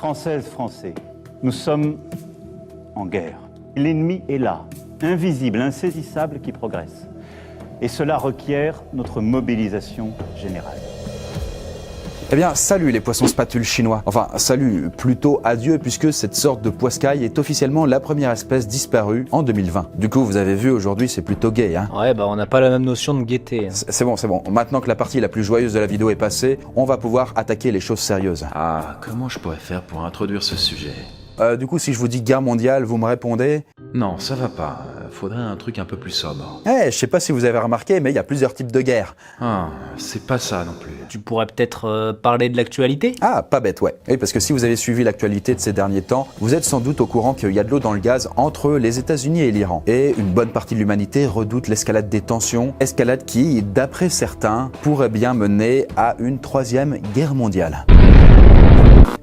Françaises, Français, nous sommes en guerre. L'ennemi est là, invisible, insaisissable, qui progresse. Et cela requiert notre mobilisation générale. Eh bien, salut les poissons spatules chinois. Enfin, salut, plutôt adieu, puisque cette sorte de poiscaille est officiellement la première espèce disparue en 2020. Du coup, vous avez vu, aujourd'hui, c'est plutôt gay, hein. Ouais, bah on n'a pas la même notion de gaieté. Hein. C'est bon. Maintenant que la partie la plus joyeuse de la vidéo est passée, on va pouvoir attaquer les choses sérieuses. Ah, comment je pourrais faire pour introduire ce sujet ? Du coup, si je vous dis guerre mondiale, vous me répondez? Non, ça va pas. Faudrait un truc un peu plus sobre. Je sais pas si vous avez remarqué, mais il y a plusieurs types de guerres. Ah, c'est pas ça non plus. Tu pourrais peut-être parler de l'actualité ? Ah, pas bête, ouais. Oui, parce que si vous avez suivi l'actualité de ces derniers temps, vous êtes sans doute au courant qu'il y a de l'eau dans le gaz entre les États-Unis et l'Iran. Et une bonne partie de l'humanité redoute l'escalade des tensions, escalade qui, d'après certains, pourrait bien mener à une troisième guerre mondiale.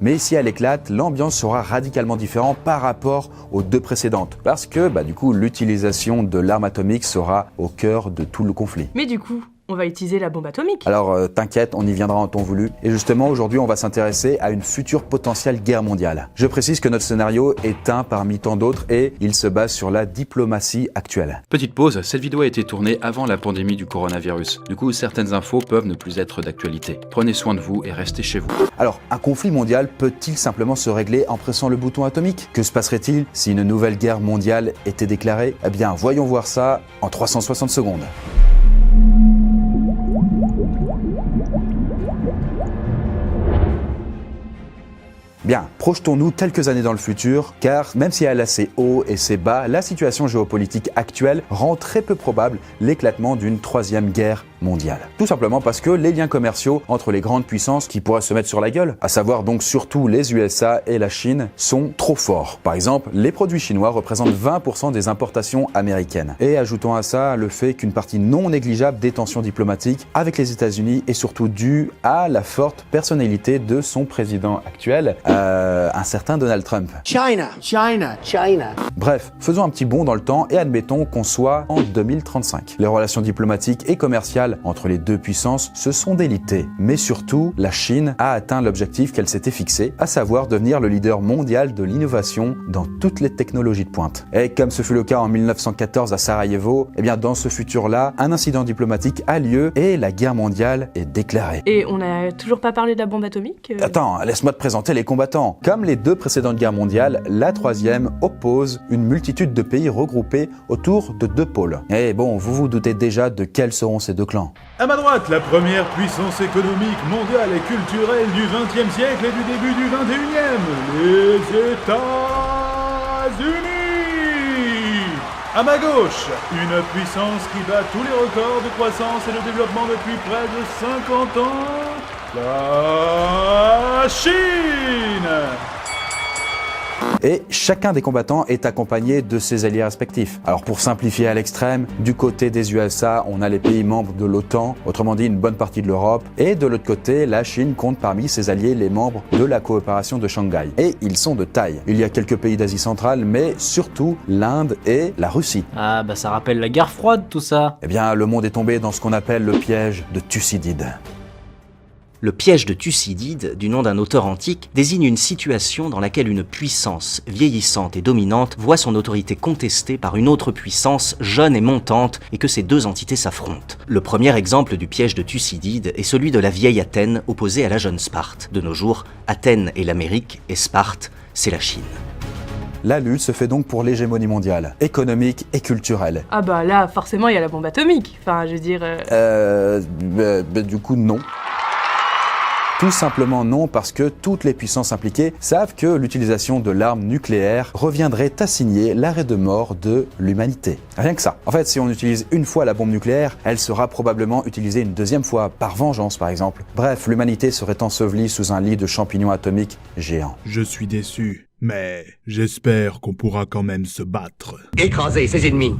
Mais si elle éclate, l'ambiance sera radicalement différente par rapport aux deux précédentes. Parce que, du coup, l'utilisation de l'arme atomique sera au cœur de tout le conflit. Mais du coup, on va utiliser la bombe atomique. Alors t'inquiète, on y viendra en temps voulu. Et justement, aujourd'hui, on va s'intéresser à une future potentielle guerre mondiale. Je précise que notre scénario est un parmi tant d'autres et il se base sur la diplomatie actuelle. Petite pause, cette vidéo a été tournée avant la pandémie du coronavirus. Du coup, certaines infos peuvent ne plus être d'actualité. Prenez soin de vous et restez chez vous. Alors, un conflit mondial peut-il simplement se régler en pressant le bouton atomique? Que se passerait-il si une nouvelle guerre mondiale était déclarée? Eh bien, voyons voir ça en 360 secondes. Bien, projetons-nous quelques années dans le futur, car même si elle a ses hauts et ses bas, la situation géopolitique actuelle rend très peu probable l'éclatement d'une troisième guerre mondiale. Tout simplement parce que les liens commerciaux entre les grandes puissances qui pourraient se mettre sur la gueule, à savoir donc surtout les USA et la Chine, sont trop forts. Par exemple, les produits chinois représentent 20% des importations américaines. Et ajoutons à ça le fait qu'une partie non négligeable des tensions diplomatiques avec les États-Unis est surtout due à la forte personnalité de son président actuel, un certain Donald Trump. China. Bref, faisons un petit bond dans le temps et admettons qu'on soit en 2035. Les relations diplomatiques et commerciales entre les deux puissances se sont délitées. Mais surtout, la Chine a atteint l'objectif qu'elle s'était fixé, à savoir devenir le leader mondial de l'innovation dans toutes les technologies de pointe. Et comme ce fut le cas en 1914 à Sarajevo, dans ce futur-là, un incident diplomatique a lieu et la guerre mondiale est déclarée. Et on n'a toujours pas parlé de la bombe atomique Attends, laisse-moi te présenter les combattants. Comme les deux précédentes guerres mondiales, la troisième oppose une multitude de pays regroupés autour de deux pôles. Et bon, vous vous doutez déjà de quels seront ces deux clans. À ma droite, la première puissance économique mondiale et culturelle du XXe siècle et du début du XXIe, les États-Unis. À ma gauche, une puissance qui bat tous les records de croissance et de développement depuis près de 50 ans, la Chine. Et chacun des combattants est accompagné de ses alliés respectifs. Alors pour simplifier à l'extrême, du côté des USA, on a les pays membres de l'OTAN, autrement dit une bonne partie de l'Europe, et de l'autre côté, la Chine compte parmi ses alliés les membres de la coopération de Shanghai. Et ils sont de taille. Il y a quelques pays d'Asie centrale, mais surtout l'Inde et la Russie. Ah ça rappelle la guerre froide tout ça. Le monde est tombé dans ce qu'on appelle le piège de Thucydide. Le piège de Thucydide, du nom d'un auteur antique, désigne une situation dans laquelle une puissance vieillissante et dominante voit son autorité contestée par une autre puissance jeune et montante et que ces deux entités s'affrontent. Le premier exemple du piège de Thucydide est celui de la vieille Athènes opposée à la jeune Sparte. De nos jours, Athènes est l'Amérique et Sparte, c'est la Chine. La lutte se fait donc pour l'hégémonie mondiale, économique et culturelle. Ah là, forcément, il y a la bombe atomique. Enfin, je veux dire... Du coup, non. Tout simplement non, parce que toutes les puissances impliquées savent que l'utilisation de l'arme nucléaire reviendrait à signer l'arrêt de mort de l'humanité. Rien que ça. En fait, si on utilise une fois la bombe nucléaire, elle sera probablement utilisée une deuxième fois, par vengeance par exemple. Bref, l'humanité serait ensevelie sous un lit de champignons atomiques géants. Je suis déçu, mais j'espère qu'on pourra quand même se battre. Écraser ses ennemis.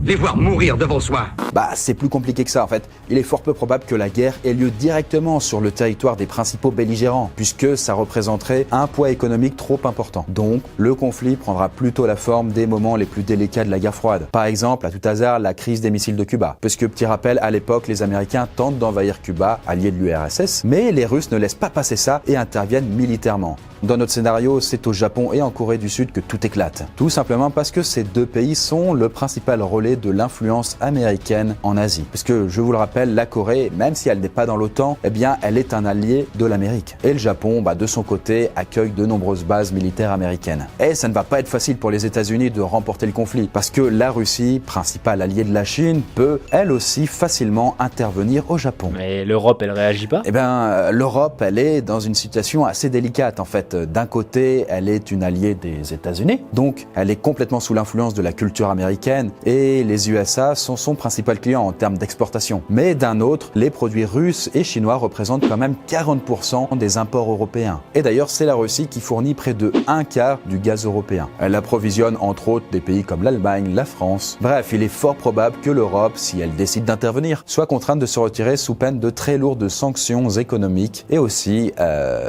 les voir mourir devant soi. Bah, c'est plus compliqué que ça en fait. Il est fort peu probable que la guerre ait lieu directement sur le territoire des principaux belligérants, puisque ça représenterait un poids économique trop important. Donc, le conflit prendra plutôt la forme des moments les plus délicats de la guerre froide. Par exemple, à tout hasard, la crise des missiles de Cuba. Puisque, petit rappel, à l'époque, les Américains tentent d'envahir Cuba, allié de l'URSS, mais les Russes ne laissent pas passer ça et interviennent militairement. Dans notre scénario, c'est au Japon et en Corée du Sud que tout éclate. Tout simplement parce que ces deux pays sont le principal relais de l'influence américaine en Asie. Puisque, je vous le rappelle, la Corée, même si elle n'est pas dans l'OTAN, eh bien, elle est un allié de l'Amérique. Et le Japon, de son côté, accueille de nombreuses bases militaires américaines. Et ça ne va pas être facile pour les États-Unis de remporter le conflit, parce que la Russie, principal allié de la Chine, peut, elle aussi, facilement intervenir au Japon. Mais l'Europe, elle réagit pas? Eh bien, l'Europe, elle est dans une situation assez délicate, en fait. D'un côté, elle est une alliée des États-Unis, donc elle est complètement sous l'influence de la culture américaine et les USA sont son principal client en termes d'exportation. Mais d'un autre, les produits russes et chinois représentent quand même 40% des imports européens. Et d'ailleurs, c'est la Russie qui fournit près de 1/4 du gaz européen. Elle approvisionne entre autres des pays comme l'Allemagne, la France. Bref, il est fort probable que l'Europe, si elle décide d'intervenir, soit contrainte de se retirer sous peine de très lourdes sanctions économiques et aussi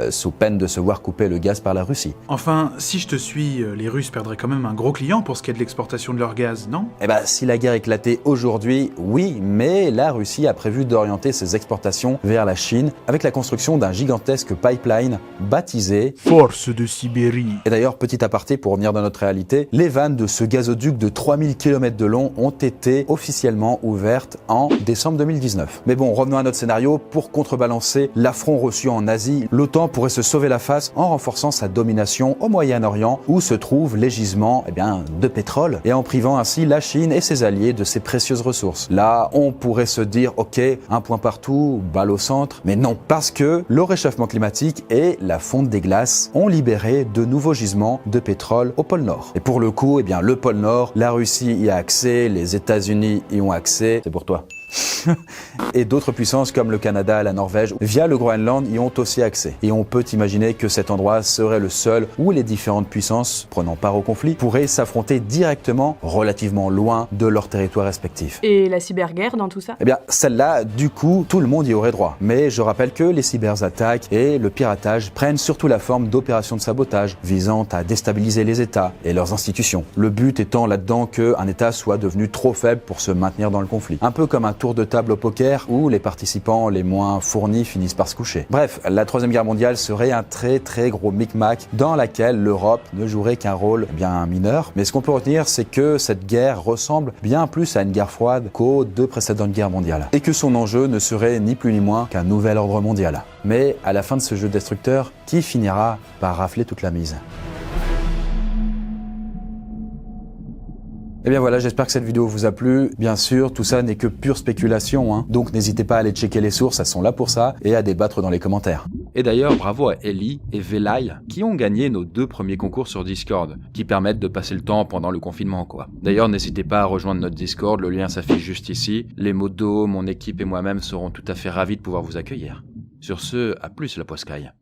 sous peine de se voir couper le gaz par la Russie. Enfin, si je te suis, les Russes perdraient quand même un gros client pour ce qui est de l'exportation de leur gaz, non? Eh ben, si la guerre éclatait aujourd'hui, oui, mais la Russie a prévu d'orienter ses exportations vers la Chine avec la construction d'un gigantesque pipeline baptisé Force de Sibérie. Et d'ailleurs, petit aparté pour revenir dans notre réalité, les vannes de ce gazoduc de 3000 km de long ont été officiellement ouvertes en décembre 2019. Mais bon, revenons à notre scénario. Pour contrebalancer l'affront reçu en Asie, l'OTAN pourrait se sauver la face en renforçant sa domination au Moyen-Orient où se trouvent les gisements de pétrole et en privant ainsi la Chine et ses alliés de ces précieuses ressources. Là, on pourrait se dire ok, un point partout, balle au centre, mais non, parce que le réchauffement climatique et la fonte des glaces ont libéré de nouveaux gisements de pétrole au pôle Nord. Et pour le coup, le pôle Nord, la Russie y a accès, les États-Unis y ont accès, c'est pour toi. Et d'autres puissances comme le Canada, la Norvège, via le Groenland, y ont aussi accès. Et on peut imaginer que cet endroit serait le seul où les différentes puissances prenant part au conflit pourraient s'affronter directement, relativement loin de leur territoire respectif. Et la cyberguerre dans tout ça? Eh bien, celle-là, du coup, tout le monde y aurait droit. Mais je rappelle que les cyberattaques et le piratage prennent surtout la forme d'opérations de sabotage visant à déstabiliser les États et leurs institutions. Le but étant là-dedans qu'un État soit devenu trop faible pour se maintenir dans le conflit. Un peu comme un tour de table au poker où les participants les moins fournis finissent par se coucher. Bref, la Troisième Guerre mondiale serait un très gros micmac dans laquelle l'Europe ne jouerait qu'un rôle bien mineur. Mais ce qu'on peut retenir, c'est que cette guerre ressemble bien plus à une guerre froide qu'aux deux précédentes guerres mondiales. Et que son enjeu ne serait ni plus ni moins qu'un nouvel ordre mondial. Mais à la fin de ce jeu destructeur, qui finira par rafler toute la mise? Et bien voilà, j'espère que cette vidéo vous a plu. Bien sûr, tout ça n'est que pure spéculation, donc n'hésitez pas à aller checker les sources, elles sont là pour ça, et à débattre dans les commentaires. Et d'ailleurs, bravo à Ellie et Velay qui ont gagné nos 2 premiers concours sur Discord, qui permettent de passer le temps pendant le confinement, quoi. D'ailleurs, n'hésitez pas à rejoindre notre Discord, le lien s'affiche juste ici. Les modos, mon équipe et moi-même serons tout à fait ravis de pouvoir vous accueillir. Sur ce, à plus la poiscaille.